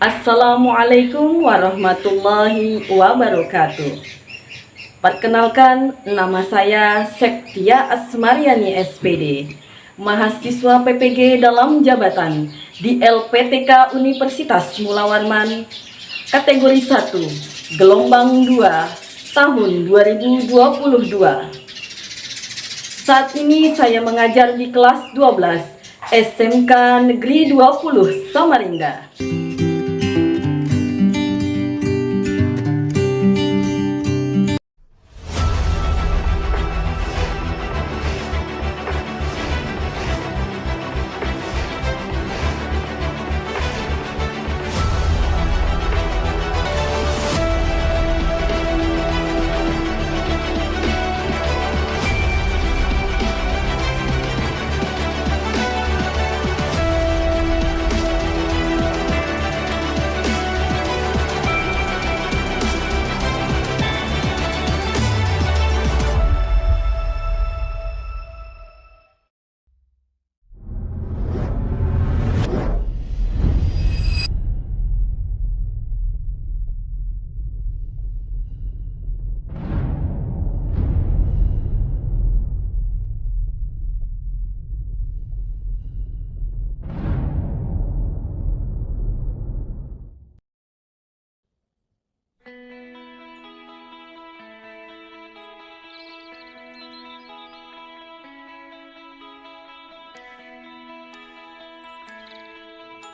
Assalamualaikum warahmatullahi wabarakatuh. Perkenalkan, nama saya Sektia Asmariani SPD, mahasiswa PPG dalam jabatan di LPTK Universitas Mula Warman, kategori 1, gelombang 2, tahun 2022. Saat ini saya mengajar di kelas 12 SMK Negeri 20 Samarinda.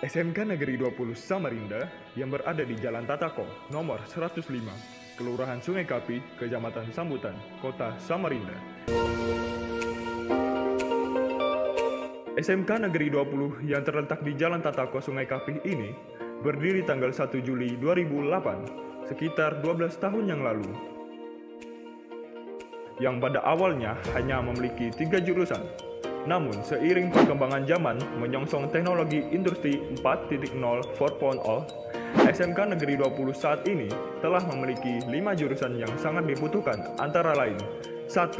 SMK Negeri 20 Samarinda yang berada di Jalan Tatako, nomor 105, Kelurahan Sungai Kapi, Kecamatan Sambutan, Kota Samarinda. SMK Negeri 20 yang terletak di Jalan Tatako, Sungai Kapi ini berdiri tanggal 1 Juli 2008, sekitar 12 tahun yang lalu. Yang pada awalnya hanya memiliki 3 jurusan. Namun, seiring perkembangan zaman menyongsong teknologi industri 4.0 4.0, SMK Negeri 20 saat ini telah memiliki 5 jurusan yang sangat dibutuhkan, antara lain 1.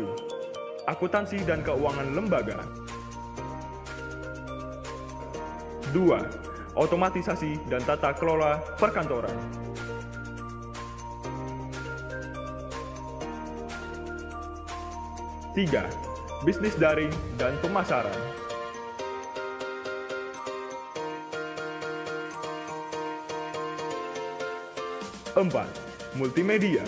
Akuntansi dan keuangan lembaga. 2. Otomatisasi dan tata kelola perkantoran. 3. Bisnis daring dan pemasaran. 4. Multimedia.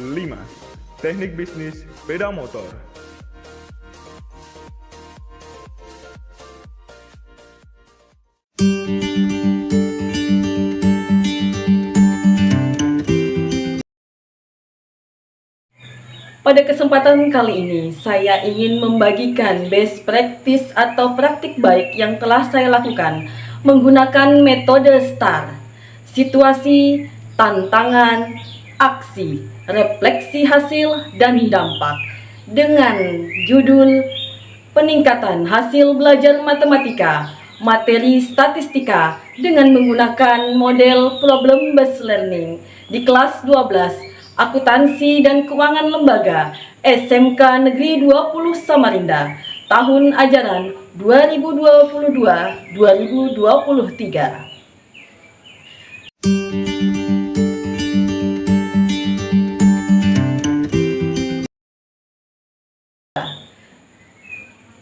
5. Teknik bisnis sepeda motor. Pada kesempatan kali ini, saya ingin membagikan best practice atau praktik baik yang telah saya lakukan menggunakan metode STAR: situasi, tantangan, aksi, refleksi hasil, dan dampak, dengan judul peningkatan hasil belajar matematika, materi statistika dengan menggunakan model problem based learning di kelas 12 Akuntansi dan Keuangan Lembaga SMK Negeri 20 Samarinda, tahun ajaran 2022-2023.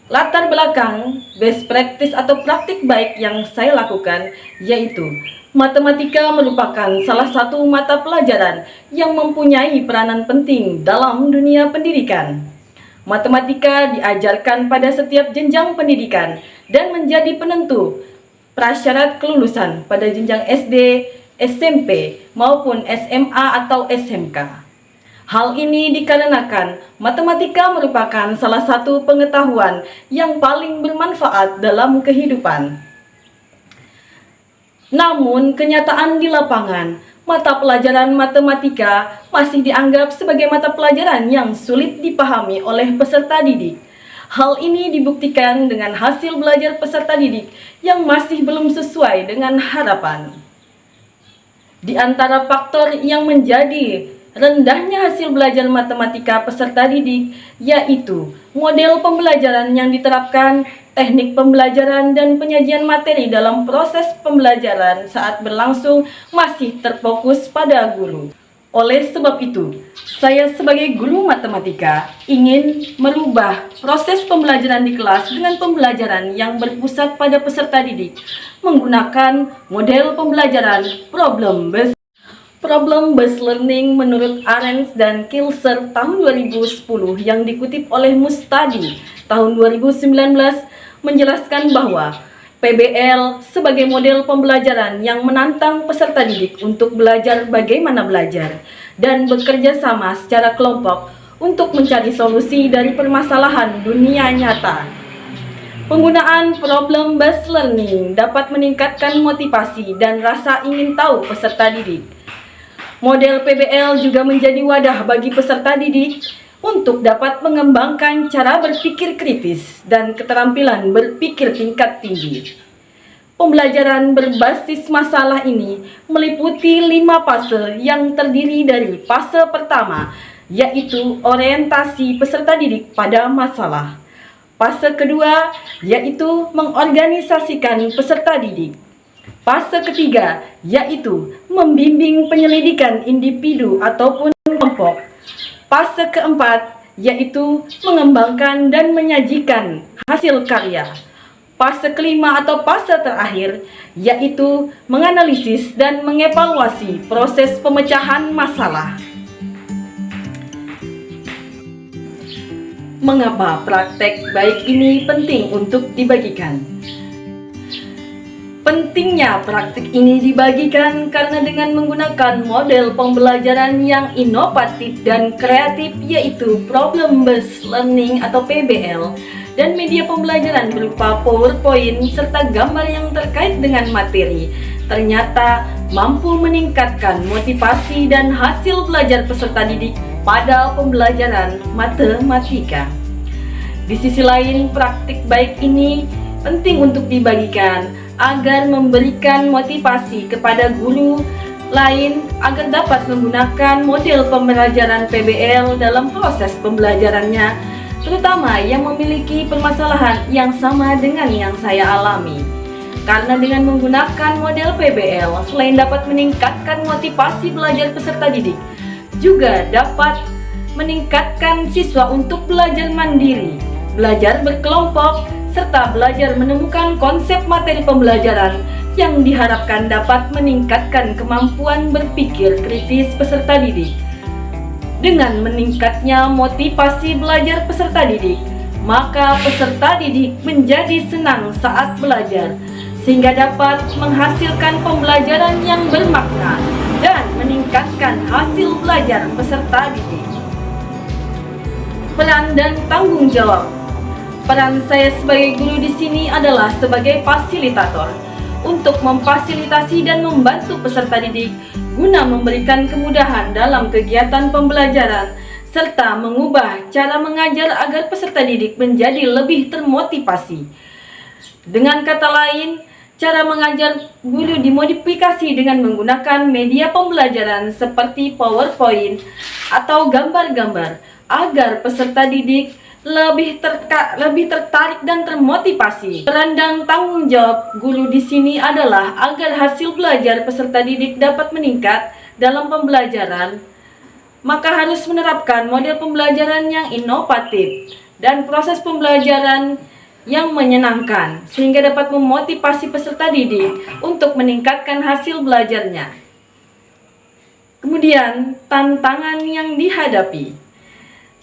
Latar belakang best practice atau praktik baik yang saya lakukan yaitu matematika merupakan salah satu mata pelajaran yang mempunyai peranan penting dalam dunia pendidikan. Matematika diajarkan pada setiap jenjang pendidikan dan menjadi penentu prasyarat kelulusan pada jenjang SD, SMP, maupun SMA atau SMK. Hal ini dikarenakan matematika merupakan salah satu pengetahuan yang paling bermanfaat dalam kehidupan. Namun, kenyataan di lapangan, mata pelajaran matematika masih dianggap sebagai mata pelajaran yang sulit dipahami oleh peserta didik. Hal ini dibuktikan dengan hasil belajar peserta didik yang masih belum sesuai dengan harapan. Di antara faktor yang menjadi rendahnya hasil belajar matematika peserta didik yaitu model pembelajaran yang diterapkan, teknik pembelajaran, dan penyajian materi dalam proses pembelajaran saat berlangsung masih terfokus pada guru. Oleh sebab itu, saya sebagai guru matematika ingin merubah proses pembelajaran di kelas dengan pembelajaran yang berpusat pada peserta didik menggunakan model pembelajaran problem-based learning menurut Arens dan Kilser tahun 2010 yang dikutip oleh Mustadi tahun 2019 menjelaskan bahwa PBL sebagai model pembelajaran yang menantang peserta didik untuk belajar bagaimana belajar dan bekerja sama secara kelompok untuk mencari solusi dari permasalahan dunia nyata. Penggunaan problem-based learning dapat meningkatkan motivasi dan rasa ingin tahu peserta didik. Model PBL juga menjadi wadah bagi peserta didik untuk dapat mengembangkan cara berpikir kritis dan keterampilan berpikir tingkat tinggi. Pembelajaran berbasis masalah ini meliputi 5 fase yang terdiri dari fase pertama, yaitu orientasi peserta didik pada masalah. Fase kedua, yaitu mengorganisasikan peserta didik. Fase ketiga, yaitu membimbing penyelidikan individu ataupun kelompok. Fase keempat, yaitu mengembangkan dan menyajikan hasil karya. Fase kelima atau fase terakhir, yaitu menganalisis dan mengevaluasi proses pemecahan masalah. Mengapa praktek baik ini penting untuk dibagikan? Pentingnya praktik ini dibagikan karena dengan menggunakan model pembelajaran yang inovatif dan kreatif yaitu problem-based learning atau PBL dan media pembelajaran berupa PowerPoint serta gambar yang terkait dengan materi ternyata mampu meningkatkan motivasi dan hasil belajar peserta didik pada pembelajaran matematika. Di sisi lain, praktik baik ini penting untuk dibagikan agar memberikan motivasi kepada guru lain agar dapat menggunakan model pembelajaran PBL dalam proses pembelajarannya, terutama yang memiliki permasalahan yang sama dengan yang saya alami. Karena dengan menggunakan model PBL, selain dapat meningkatkan motivasi belajar peserta didik, juga dapat meningkatkan siswa untuk belajar mandiri, belajar berkelompok, serta belajar menemukan konsep materi pembelajaran yang diharapkan dapat meningkatkan kemampuan berpikir kritis peserta didik. Dengan meningkatnya motivasi belajar peserta didik, maka peserta didik menjadi senang saat belajar, sehingga dapat menghasilkan pembelajaran yang bermakna dan meningkatkan hasil belajar peserta didik. Peran dan tanggung jawab. Peran saya sebagai guru di sini adalah sebagai fasilitator untuk memfasilitasi dan membantu peserta didik guna memberikan kemudahan dalam kegiatan pembelajaran serta mengubah cara mengajar agar peserta didik menjadi lebih termotivasi. Dengan kata lain, cara mengajar guru dimodifikasi dengan menggunakan media pembelajaran seperti PowerPoint atau gambar-gambar agar peserta didik lebih tertarik dan termotivasi. Peran dan tanggung jawab guru di sini adalah agar hasil belajar peserta didik dapat meningkat dalam pembelajaran, maka harus menerapkan model pembelajaran yang inovatif dan proses pembelajaran yang menyenangkan sehingga dapat memotivasi peserta didik untuk meningkatkan hasil belajarnya. Kemudian, tantangan yang dihadapi.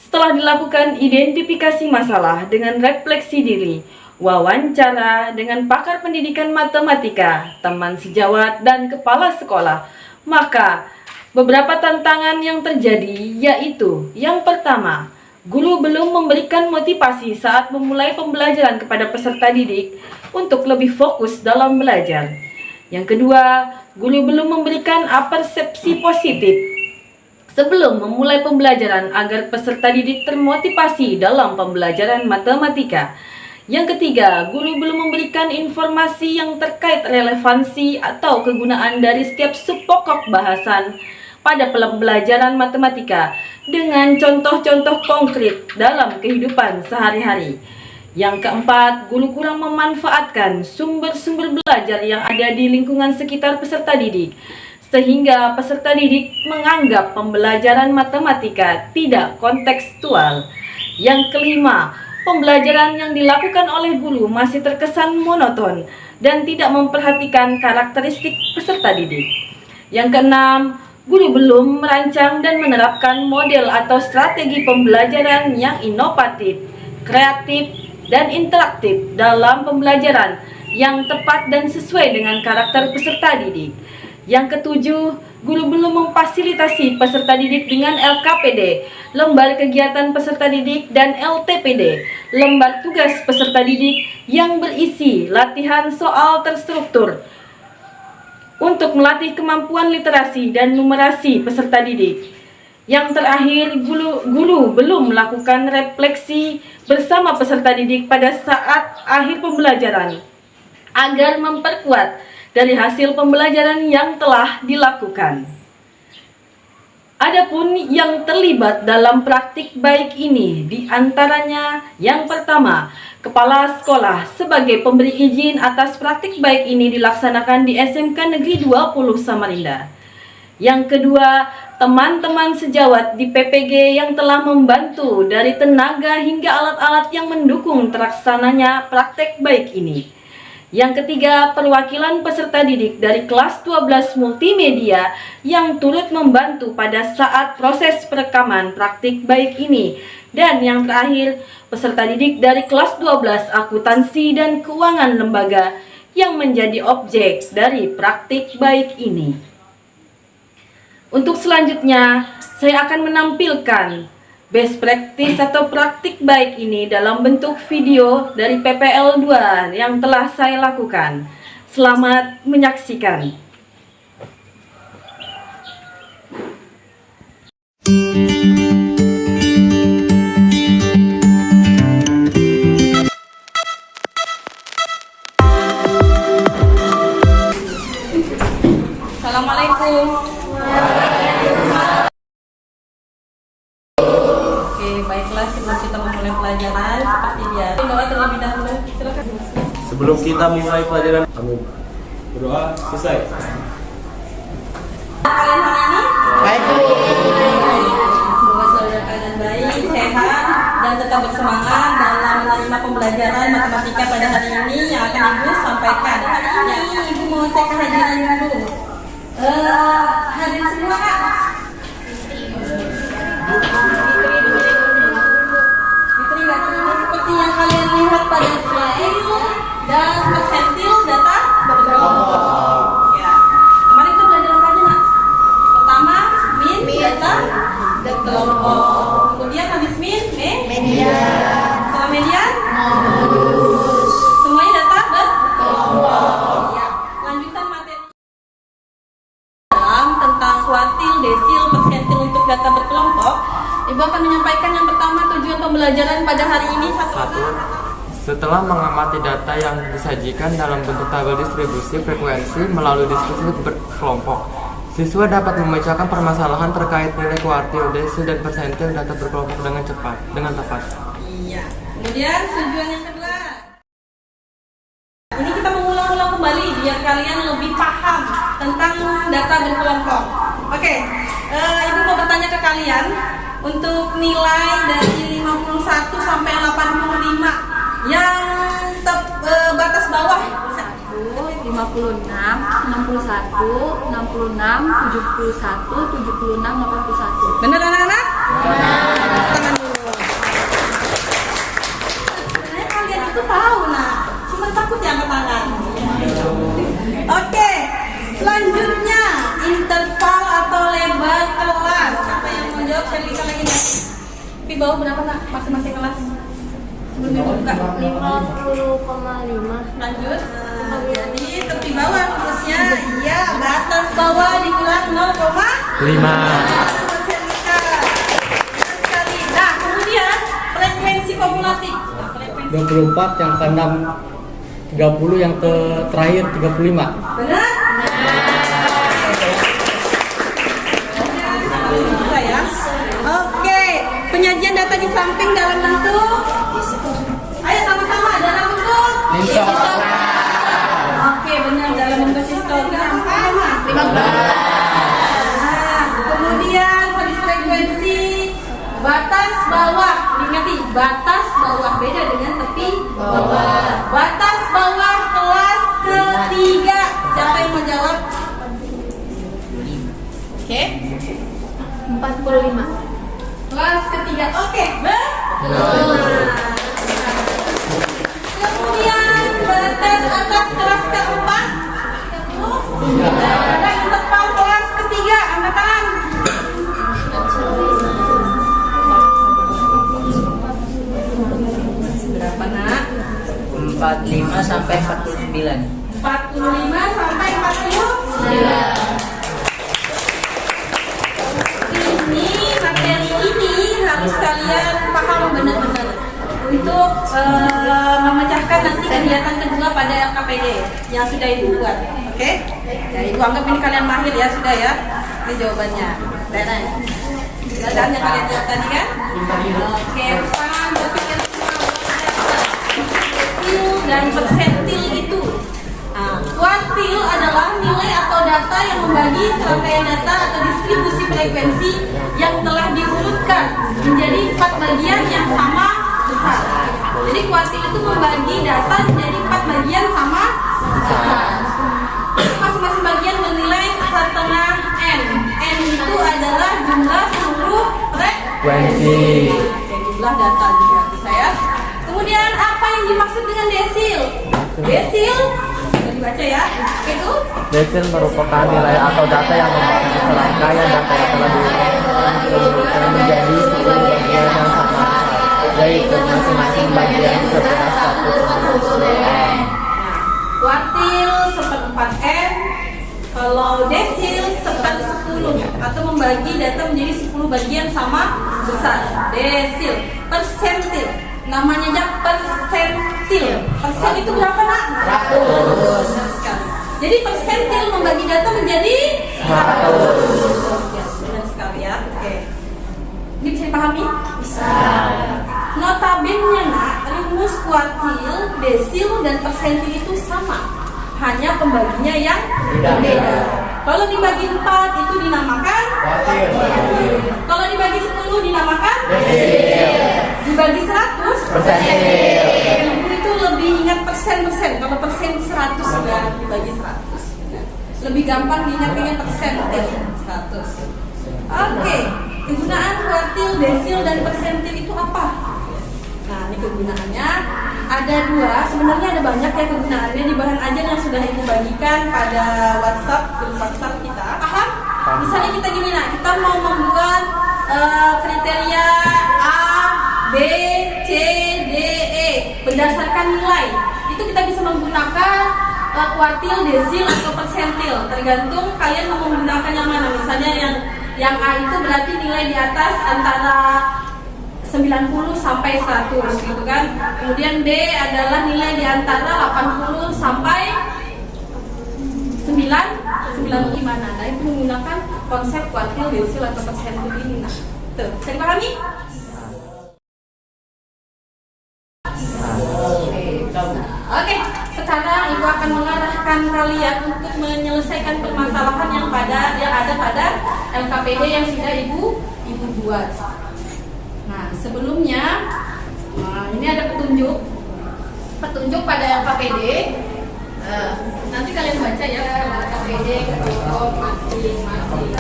Setelah dilakukan identifikasi masalah dengan refleksi diri, wawancara dengan pakar pendidikan matematika, teman sejawat, dan kepala sekolah, maka beberapa tantangan yang terjadi yaitu yang pertama, guru belum memberikan motivasi saat memulai pembelajaran kepada peserta didik untuk lebih fokus dalam belajar. Yang kedua, guru belum memberikan persepsi positif sebelum memulai pembelajaran agar peserta didik termotivasi dalam pembelajaran matematika. Yang ketiga, guru belum memberikan informasi yang terkait relevansi atau kegunaan dari setiap subpokok bahasan pada pembelajaran matematika dengan contoh-contoh konkret dalam kehidupan sehari-hari. Yang keempat, guru kurang memanfaatkan sumber-sumber belajar yang ada di lingkungan sekitar peserta didik, sehingga peserta didik menganggap pembelajaran matematika tidak kontekstual. Yang kelima, pembelajaran yang dilakukan oleh guru masih terkesan monoton dan tidak memperhatikan karakteristik peserta didik. Yang keenam, guru belum merancang dan menerapkan model atau strategi pembelajaran yang inovatif, kreatif, dan interaktif dalam pembelajaran yang tepat dan sesuai dengan karakter peserta didik. Yang ketujuh, guru belum memfasilitasi peserta didik dengan LKPD, lembar kegiatan peserta didik, dan LTPD, lembar tugas peserta didik yang berisi latihan soal terstruktur untuk melatih kemampuan literasi dan numerasi peserta didik. Yang terakhir, guru belum melakukan refleksi bersama peserta didik pada saat akhir pembelajaran agar memperkuat dari hasil pembelajaran yang telah dilakukan. Adapun yang terlibat dalam praktik baik ini diantaranya yang pertama, kepala sekolah sebagai pemberi izin atas praktik baik ini dilaksanakan di SMK Negeri 20 Samarinda. Yang kedua, teman-teman sejawat di PPG yang telah membantu dari tenaga hingga alat-alat yang mendukung terlaksananya praktek baik ini. Yang ketiga, perwakilan peserta didik dari kelas 12 multimedia yang turut membantu pada saat proses perekaman praktik baik ini. Dan yang terakhir, peserta didik dari kelas 12 akuntansi dan keuangan lembaga yang menjadi objek dari praktik baik ini. Untuk selanjutnya, saya akan menampilkan best practice atau praktik baik ini dalam bentuk video dari PPL 2 yang telah saya lakukan. Selamat menyaksikan. Assalamualaikum. Baiklah, sebelum kita memulai pelajaran seperti biasa, doa terlebih dahulu. Silakan. Sebelum kita mulai pelajaran, kami berdoa. Selesai. Kalian hari ini? Baik. Semoga selalu dalam keadaan baik, sehat, dan tetap bersemangat dalam menerima pembelajaran matematika pada hari ini yang akan Ibu sampaikan. Hari ini Ibu mau cek kehadiran dulu. Hadir semua, Kak? Seperti yang kalian lihat pada slide dan persentil data berkelompok. Ya. Kemarin kita belajar apa aja, Nak? Pertama, min data berkelompok. Kemudian habis min, media. Setelah median, modus. Semuanya data berkelompok. Ya. Lanjutan materi dalam tentang kuartil, desil, persentil untuk data berkelompok. Ibu akan menyampaikan yang pertama tujuan pembelajaran pada hari ini. Satu. Setelah mengamati data yang disajikan dalam bentuk tabel distribusi frekuensi melalui diskusi berkelompok, siswa dapat memecahkan permasalahan terkait nilai kuartil, desil, dan persentil data berkelompok dengan tepat. Iya. Kemudian tujuan yang kedua. Ini kita mengulang-ulang kembali biar kalian lebih paham tentang data berkelompok. Oke. Ibu mau bertanya ke kalian. Untuk nilai dari 51 sampai 85 yang batas bawah 56, 61, 66, 71, 76, 81. benar anak-anak? Tangan dulu. Sebenarnya kalian itu tahu, nah, cuma takut ya angkat tangan. Oke, selanjutnya interval atau lebar kelas. Siapa yang mau jawab? Saya berikan lagi nih. Tapi bawah berapa, Nak? Masing-masing kelas? Sebelum Ibu buka. 50,5. Lanjut. Jadi tepi bawah rumusnya, iya, batas bawah di kelas 0,5. Sekali. Nah, kemudian frekuensi kumulatif. 24 yang ke-6, 30 yang terakhir 35. Benar? penyajian data di samping dalam bentuk. Ayo sama-sama dalam bentuk. Oke, benar dalam bentuk histogram. 15. Nah, kemudian kondisi frekuensi batas bawah. Diingati, batas bawah beda dengan tepi bawah. Batas bawah kelas ketiga. Siapa yang mau jawab? Oke. 45. Kelas ketiga. Oke, betul. Kemudian batas atas kelas keempat. Ada yang tepat kelas ketiga, angkat tangan. Berapa nak? 45 sampai 49. 45 sampai 49. Ini materi ini harus kalian paham benar-benar untuk memecahkan nanti kegiatan kedua pada LKPD yang sudah ibu buat. Oke? Ya, ibu anggap ini kalian mahir ya, sudah ya. Ini jawabannya. Dan sudah yang kalian jawab tadi kan? Oke, Pan berpikir dan persentil itu. Nah, kuartil adalah nilai atau data yang membagi serangkaian data atau distribusi frekuensi yang telah diurutkan menjadi 4 bagian yang sama besar. Jadi kuartil itu membagi data menjadi 4 bagian sama besar. Masing-masing bagian bernilai setengah n. N itu adalah jumlah seluruh frekuensi. Jumlah data juga bisa ya. Kemudian apa yang dimaksud dengan desil? Desil bisa dibaca ya. Itu Desil merupakan nilai atau data yang membagi serangkaian data yang telah diurutkan menjadi 10 bagian yang sama, yaitu masing-masing bagian sebelah 1/10. kuartil seperempat n. Kalau desil 1/10 atau membagi data menjadi 10 bagian sama besar. Desil. Persentil. Namanya aja persentil. Persen itu berapa nak? 100. Jadi persentil membagi data menjadi 100. Ya, benar sekali ya. Oke. Ini bisa dipahami? Bisa. Notabene nak, rumus kuartil, desil dan persentil itu sama. Hanya pembaginya yang berbeda. Kalau dibagi 4 itu dinamakan kuartil. Kalau dibagi 10 dinamakan desil. Dibagi 100 persentil. Ibu itu lebih ingat persen-persen. Kalau persen 100 sudah dibagi 100. Lebih gampang diingat-ingat persentil 100. Oke, kegunaan kuartil, desil dan persentil itu apa? Nah, ini kegunaannya ada 2. Sebenarnya ada banyak ya kegunaannya di bahan ajar yang sudah ibu bagikan pada grup WhatsApp kita. Paham? Misalnya kita gini nak, kita mau membuat kriteria A, B, C, D, E berdasarkan nilai. Itu kita bisa menggunakan kuartil, desil atau persentil. Tergantung kalian mau menggunakan yang mana. Misalnya yang A itu berarti nilai di atas antara 90 sampai 100 gitu kan. Kemudian B adalah nilai di antara 80 sampai 90 gimana. Nah, itu menggunakan konsep kuartil, desil atau persentil ini. Nah, tuh, bisa dipahami? Oke, sekarang ibu akan mengarahkan kalian untuk menyelesaikan permasalahan yang ada pada LKPD yang sudah ibu buat. Nah, sebelumnya, ini ada petunjuk pada LKPD. Nanti kalian baca ya LKPD kelompok masing-masing.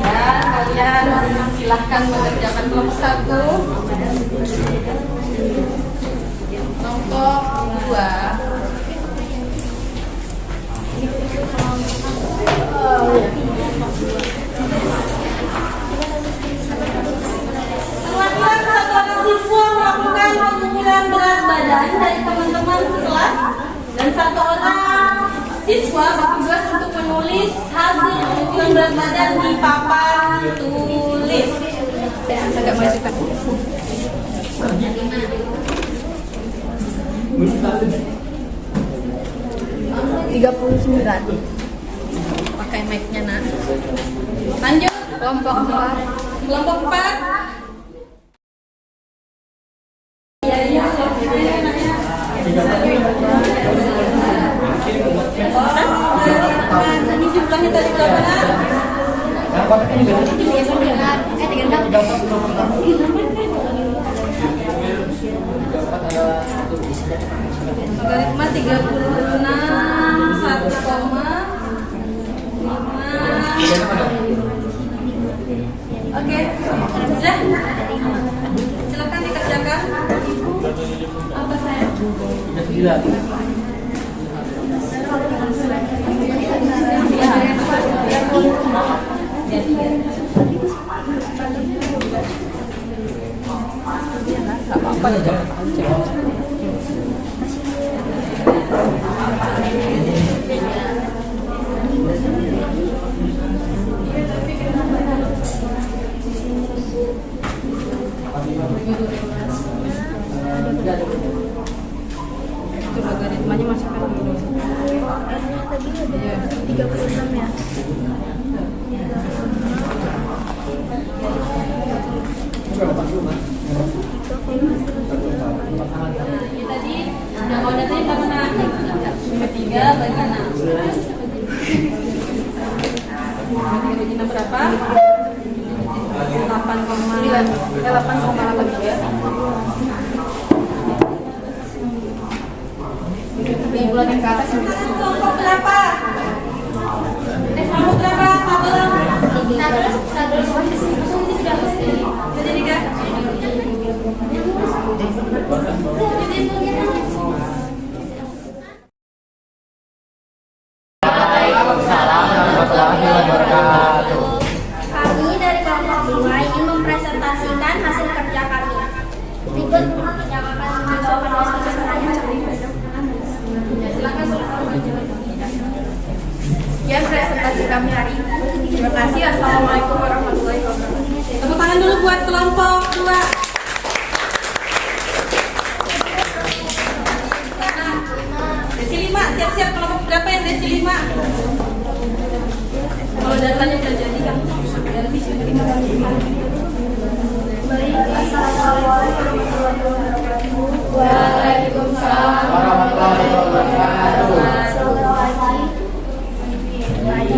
Dan kalian silahkan mengerjakan kelompok 1, kelompok 2. Perwakilan satuan siswa melakukan pengukuran berat badan dari teman-teman sekelas dan 1 orang siswa bertugas untuk menulis hasil pengukuran berat badan di papan tulis. Agak majukan. 39. Pakai mic-nya nak. Lanjut kelompok 4. Kelompok 4 Jumlahnya tadi berapa nak? Logaritma 36 1,5. Oke, sudah. Silakan dikerjakan. Apa saya? Itu logaritmanya masukkan dulu. Tadi ada 36 ya. Ini tadi yang mau datanya berapa nak? 3 bagi 6. 3 bagi 6 berapa? 8,8. Bulan yang ke atas Kelompok berapa? Kelompok berapa? Tabel. Jadi 3. Kami dari kelompok 2 ingin mempresentasikan hasil kerja kami. Berikut yang akan menjawabkan oleh pesertanya. Silakan. Sekian presentasi kami hari ini. Terima kasih. Assalamualaikum warahmatullahi wabarakatuh. Tepuk tangan dulu buat kelompok 2. Desi 5, siap-siap kelompok berapa yang desi 5? Kalau datanya udah jadi kan biar bisa terima. Baik, assalamualaikum warahmatullahi wabarakatuh. Waalaikumsalam warahmatullahi wabarakatuh. Selamat pagi.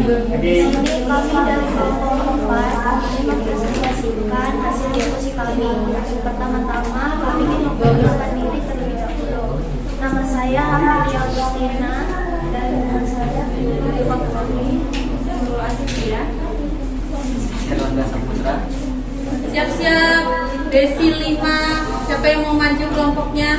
Ini kami dari kelompok 4 ingin mempresentasikan hasil diskusi kami. Pertama-tama kami ingin memperkenalkan diri terlebih dahulu. Nama saya Amalia Agustina dan dengan saya Dwi Wakili. Siap-siap desi 5. Siapa yang mau maju kelompoknya?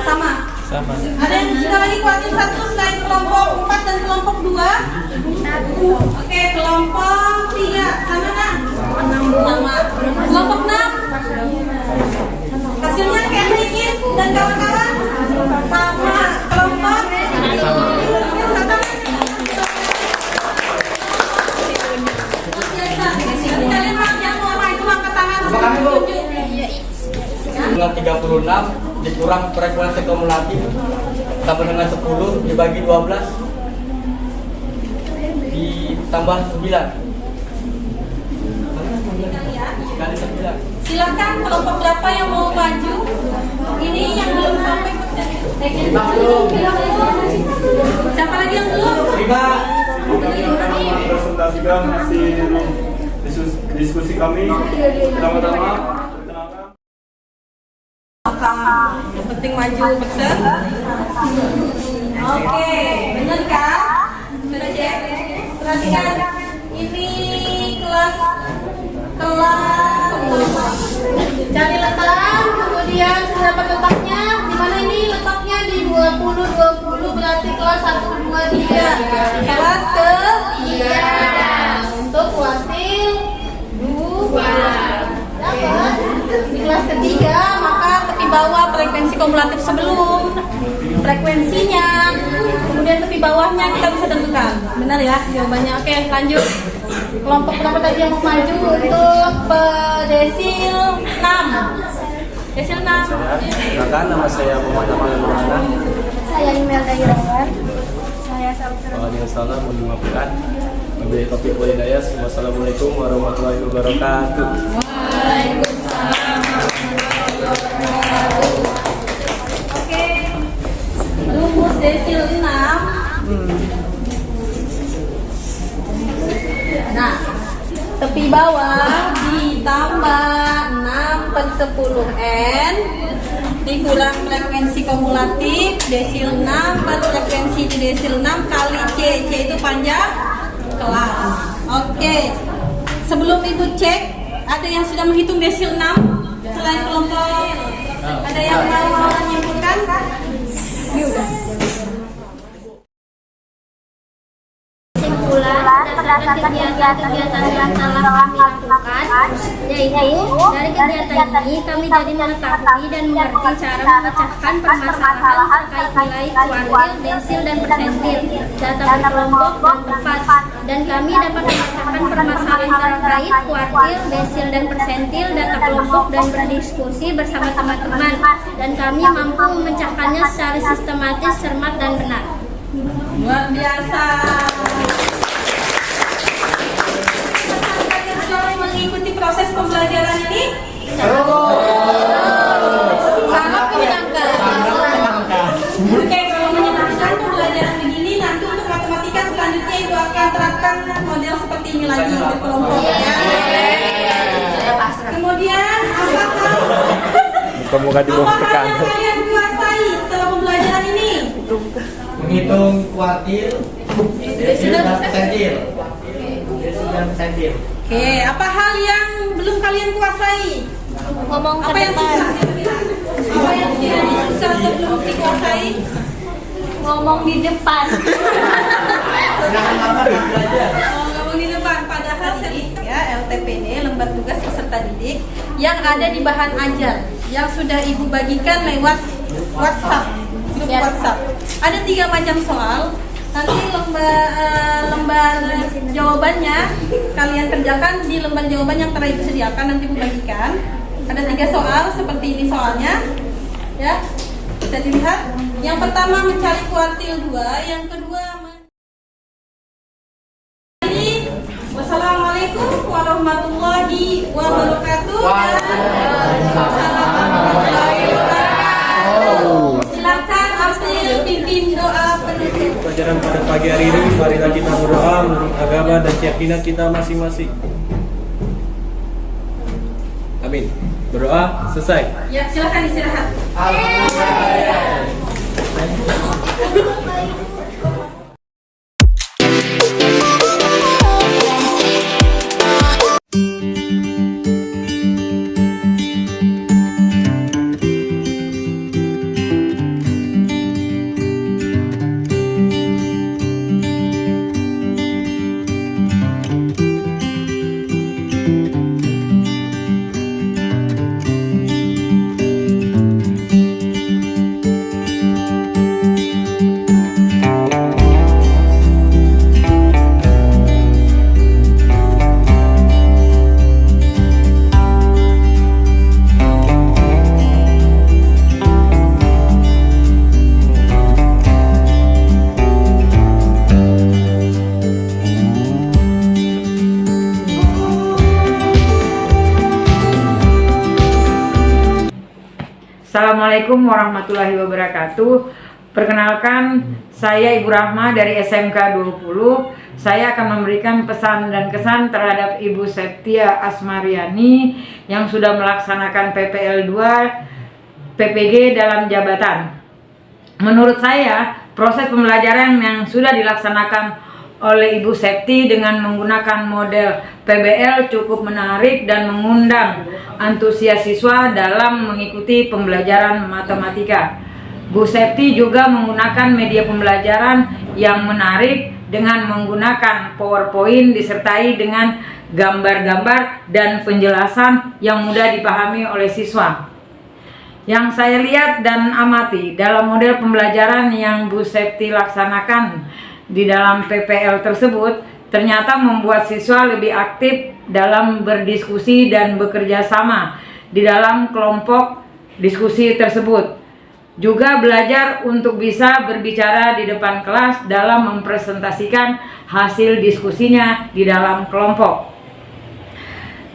Sama? Sama. Ada yang sudah lagi kuatir 1 selain kelompok 4 dan kelompok 2? Oke, kelompok 3 sama nak? Sama. Kelompok 6? Hasilnya kayak dingin dan kawan-kawan? Sama. Kelompok? Sama. Kalian yang mau maju angkat tangan. Dengan 36 dikurang frekuensi kumulatif sama dengan 10 dibagi 12 ditambah 9 kali 9. Silakan kelompok berapa yang mau maju? Ini yang belum sampai. Siapa lagi yang belum? Presentasikan hasil diskusi kami. Pertama-tama Yang penting maju pesen. Oke, benar kan? Sudah cek. Perhatikan, ini kelas cari letak, kemudian sudah dapat letaknya. Di mana ini letaknya di 20 berarti kelas 1, 2, 3. Kelas ke-3 untuk kuartil 2. Dapat di kelas ketiga, maka tepi bawah frekuensi kumulatif sebelum frekuensinya, kemudian tepi bawahnya kita bisa tentukan. Benar ya jawabannya? Oke, lanjut. Kelompok berapa tadi yang mau maju untuk desil 6? Desil 6. Silakan, nama saya Muhammad Amal Nurhana. Saya Imelda Irawan. Saya Samsara. Waalaikumsalam warahmatullahi wabarakatuh. Wabillahi taufiq wal hidayah. Wassalamualaikum warahmatullahi wabarakatuh. Oke. Rumus desil 6. Nah, tepi bawah ditambah 6 per 10 N dikurang frekuensi kumulatif desil 6 per frekuensi desil 6 kali C. C itu panjang kelas. Oke. Sebelum Ibu cek, ada yang sudah menghitung desil 6 selain kelompok? Ada yang mau menyimpulkan? Kesimpulan berdasarkan kegiatan-kegiatan yang telah kami lakukan, yaitu dari kegiatan ini kami jadi mengetahui dan mengerti cara memecahkan permasalahan terkait nilai kuartil, desil, dan persentil, data berkelompok dan tepat, dan kami dapat memecahkan permasalahan terkait kuartil, desil, dan persentil, data kelompok, dan berdiskusi bersama teman-teman, dan kami mampu memecahkannya secara sistematis, cermat, dan benar. Luar biasa. Kalian sudah mengikuti proses pembelajaran ini? Sangat menyenangkan. Oke, kalau menyenangkan pembelajaran begini, nanti untuk matematika selanjutnya Ibu akan terapkan model seperti ini lagi berkelompok ya. Kemudian apa hal yang kalian kuasai setelah pembelajaran ini? Menghitung kuartil, desil, dan persentil. Desil dan persentil. Oke, apa hal yang belum kalian kuasai? Ngomong Apa yang susah? Apa yang susah atau belum dikuasai? ngomong di depan. Ngomong di depan. Padahal ya LTPD, lembar tugas peserta didik, yang ada di bahan ajar, yang sudah Ibu bagikan lewat WhatsApp, grup WhatsApp. Ada 3 macam soal. Nanti lembar jawabannya kalian kerjakan di lembar jawaban yang telah Ibu sediakan, nanti Ibu bagikan. Ada 3 soal seperti ini soalnya, ya bisa dilihat. Yang pertama mencari kuartil 2, yang kedua Wassalamualaikum warahmatullahi wabarakatuh. Silakan ambil pimpin doa penutup. Pelajaran pada pagi hari ini, marilah kita berdoa menurut agama dan keyakinan kita masing-masing. Amin. Berdoa selesai. Ya, silakan istirahat. Assalamualaikum warahmatullahi wabarakatuh. Perkenalkan, saya Ibu Rahma dari SMK 20. Saya akan memberikan pesan dan kesan terhadap Ibu Septia Asmariani yang sudah melaksanakan PPL 2 PPG dalam jabatan. Menurut saya, proses pembelajaran yang sudah dilaksanakan oleh Ibu Septi dengan menggunakan model PBL cukup menarik dan mengundang antusias siswa dalam mengikuti pembelajaran matematika. Bu Septi juga menggunakan media pembelajaran yang menarik dengan menggunakan PowerPoint disertai dengan gambar-gambar dan penjelasan yang mudah dipahami oleh siswa. Yang saya lihat dan amati dalam model pembelajaran yang Bu Septi laksanakan di dalam PPL tersebut ternyata membuat siswa lebih aktif dalam berdiskusi dan bekerja sama di dalam kelompok diskusi tersebut. Juga belajar untuk bisa berbicara di depan kelas dalam mempresentasikan hasil diskusinya di dalam kelompok.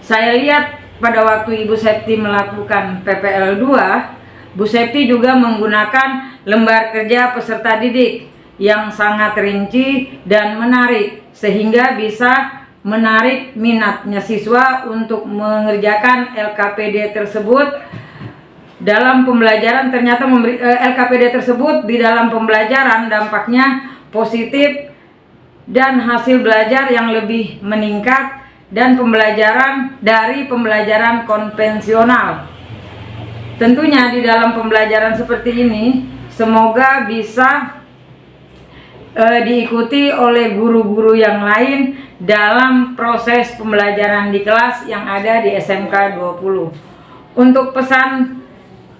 Saya lihat pada waktu Ibu Septi melakukan PPL 2, Bu Septi juga menggunakan lembar kerja peserta didik yang sangat rinci dan menarik, sehingga bisa menarik minatnya siswa untuk mengerjakan LKPD tersebut. Dalam pembelajaran ternyata LKPD tersebut di dalam pembelajaran dampaknya positif dan hasil belajar yang lebih meningkat dan pembelajaran dari pembelajaran konvensional. Tentunya di dalam pembelajaran seperti ini semoga bisa diikuti oleh guru-guru yang lain dalam proses pembelajaran di kelas yang ada di SMK 20. Untuk pesan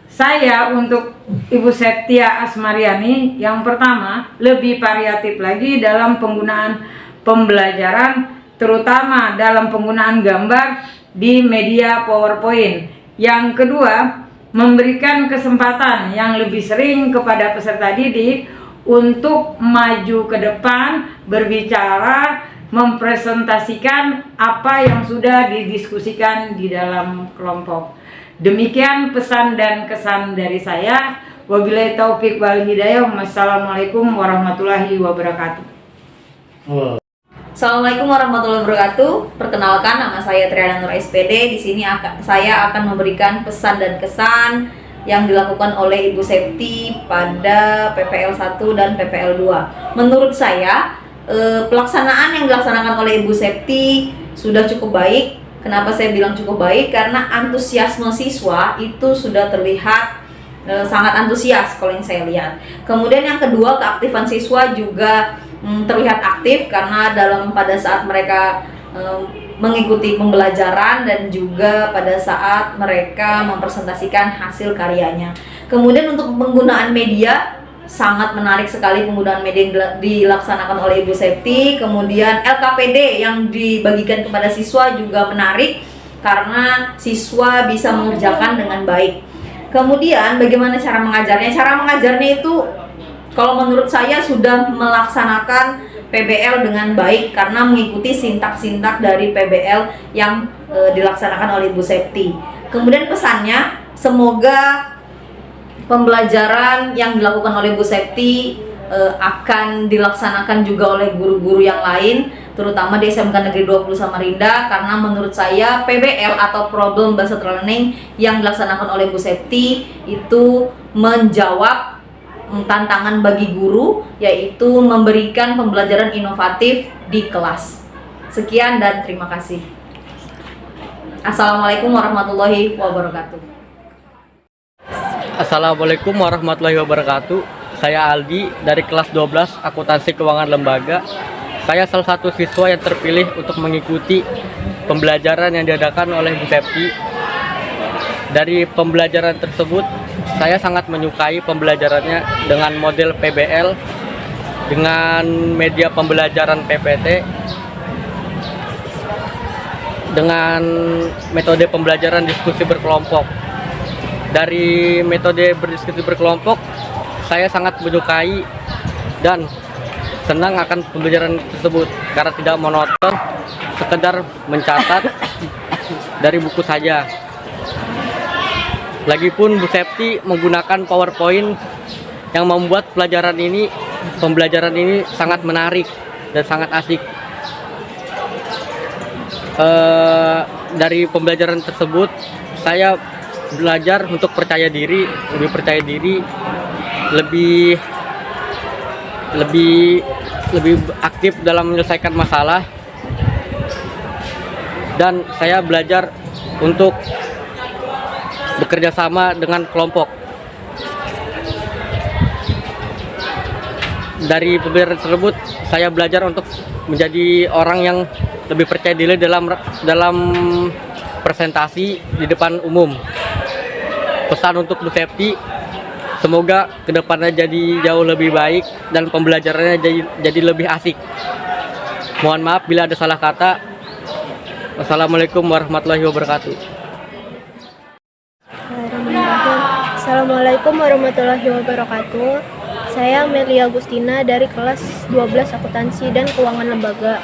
saya untuk Ibu Septia Asmariani, yang pertama, lebih variatif lagi dalam penggunaan pembelajaran, terutama dalam penggunaan gambar di media PowerPoint. Yang kedua, memberikan kesempatan yang lebih sering kepada peserta didik untuk maju ke depan, berbicara, mempresentasikan apa yang sudah didiskusikan di dalam kelompok. Demikian pesan dan kesan dari saya. Wabillahi taufik wal hidayah. Wassalamualaikum warahmatullahi wabarakatuh. Assalamualaikum warahmatullahi wabarakatuh. Perkenalkan, nama saya Triana Nur SPD. Di sini saya akan memberikan pesan dan kesan yang dilakukan oleh Ibu Septi pada PPL 1 dan PPL 2. Menurut saya, pelaksanaan yang dilaksanakan oleh Ibu Septi sudah cukup baik. Kenapa saya bilang cukup baik? Karena antusiasme siswa itu sudah terlihat sangat antusias kalau yang saya lihat. Kemudian yang kedua, keaktifan siswa juga terlihat aktif karena pada saat mereka mengikuti pembelajaran dan juga pada saat mereka mempresentasikan hasil karyanya. Kemudian untuk penggunaan media, sangat menarik sekali penggunaan media yang dilaksanakan oleh Ibu Septi. Kemudian LKPD yang dibagikan kepada siswa juga menarik karena siswa bisa mengerjakan dengan baik. Kemudian bagaimana cara mengajarnya? Cara mengajarnya itu kalau menurut saya sudah melaksanakan PBL dengan baik karena mengikuti sintak-sintak dari PBL yang dilaksanakan oleh Ibu Septi. Kemudian pesannya, semoga pembelajaran yang dilakukan oleh Bu Septi akan dilaksanakan juga oleh guru-guru yang lain, terutama di SMK Negeri 20 Samarinda, karena menurut saya PBL atau Problem Based Learning yang dilaksanakan oleh Bu Septi itu menjawab tantangan bagi guru, yaitu memberikan pembelajaran inovatif di kelas. Sekian dan terima kasih. Assalamualaikum warahmatullahi wabarakatuh. Assalamualaikum warahmatullahi wabarakatuh. Saya Aldi dari kelas 12 Akuntansi Keuangan Lembaga. Saya salah satu siswa yang terpilih untuk mengikuti pembelajaran yang diadakan oleh Bu Septi. Dari pembelajaran tersebut, saya sangat menyukai pembelajarannya dengan model PBL, dengan media pembelajaran PPT, dengan metode pembelajaran diskusi berkelompok. Dari metode berdiskusi berkelompok, saya sangat menyukai dan senang akan pembelajaran tersebut karena tidak monoton, sekedar mencatat dari buku saja. Lagipun Bu Septi menggunakan PowerPoint yang membuat pembelajaran ini sangat menarik dan sangat asik. Dari pembelajaran tersebut, saya belajar untuk percaya diri, lebih aktif dalam menyelesaikan masalah, dan saya belajar untuk bekerja sama dengan kelompok. Dari pembelajaran tersebut, saya belajar untuk menjadi orang yang lebih percaya diri dalam presentasi di depan umum. Pesan untuk Bu Septi, semoga kedepannya jadi jauh lebih baik dan pembelajarannya jadi lebih asik. Mohon maaf bila ada salah kata. Wassalamualaikum warahmatullahi wabarakatuh. Assalamualaikum warahmatullahi wabarakatuh. Saya Melia Agustina dari kelas 12 Akuntansi dan Keuangan Lembaga.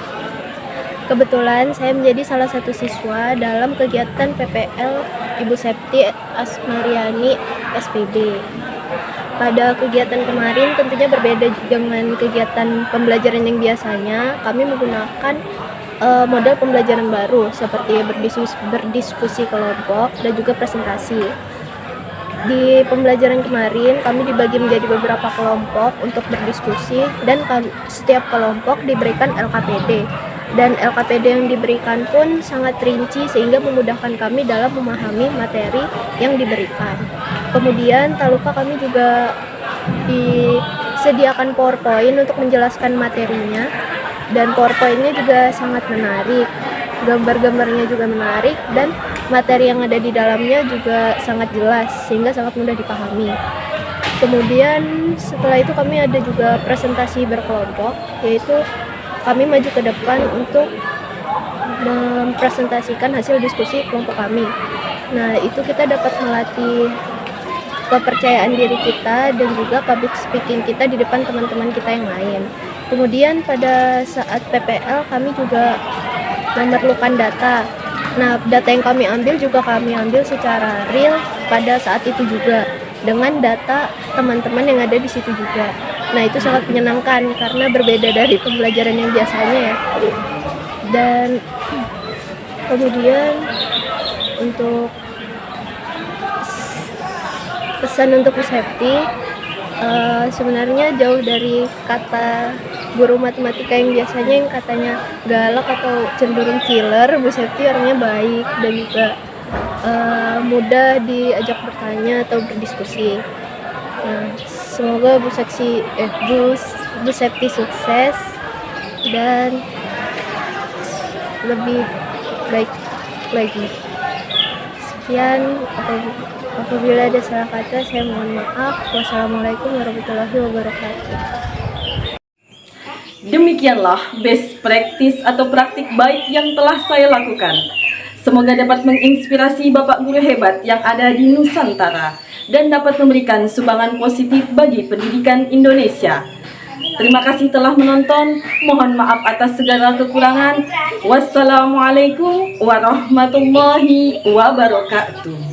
Kebetulan saya menjadi salah satu siswa dalam kegiatan PPL Ibu Septi Asmariani SPB. Pada kegiatan kemarin tentunya berbeda dengan kegiatan pembelajaran yang biasanya. Kami menggunakan model pembelajaran baru seperti berdiskusi kelompok dan juga presentasi. Di pembelajaran kemarin kami dibagi menjadi beberapa kelompok untuk berdiskusi dan setiap kelompok diberikan LKPD. Dan LKPD yang diberikan pun sangat rinci sehingga memudahkan kami dalam memahami materi yang diberikan. Kemudian tak lupa kami juga disediakan PowerPoint untuk menjelaskan materinya, dan PowerPoint-nya juga sangat menarik. Gambar-gambarnya juga menarik dan materi yang ada di dalamnya juga sangat jelas sehingga sangat mudah dipahami. Kemudian setelah itu kami ada juga presentasi berkelompok, yaitu kami maju ke depan untuk mempresentasikan hasil diskusi kelompok kami. Nah, itu kita dapat melatih kepercayaan diri kita dan juga public speaking kita di depan teman-teman kita yang lain. Kemudian pada saat PPL kami juga memerlukan data. Nah, data yang kami ambil juga kami ambil secara real pada saat itu juga dengan data teman-teman yang ada di situ juga. Nah, itu sangat menyenangkan karena berbeda dari pembelajaran yang biasanya ya. Dan kemudian untuk pesan untuk Bu Septi, sebenarnya jauh dari kata guru matematika yang biasanya yang katanya galak atau cenderung killer. Bu Septi orangnya baik dan juga mudah diajak bertanya atau berdiskusi. Nah, semoga Bu Septi sukses dan lebih baik lagi. Sekian, apabila ada salah kata saya mohon maaf. Wassalamualaikum warahmatullahi wabarakatuh. Demikianlah best practice atau praktik baik yang telah saya lakukan. Semoga dapat menginspirasi Bapak Guru hebat yang ada di Nusantara dan dapat memberikan sumbangan positif bagi pendidikan Indonesia. Terima kasih telah menonton. Mohon maaf atas segala kekurangan. Wassalamualaikum warahmatullahi wabarakatuh.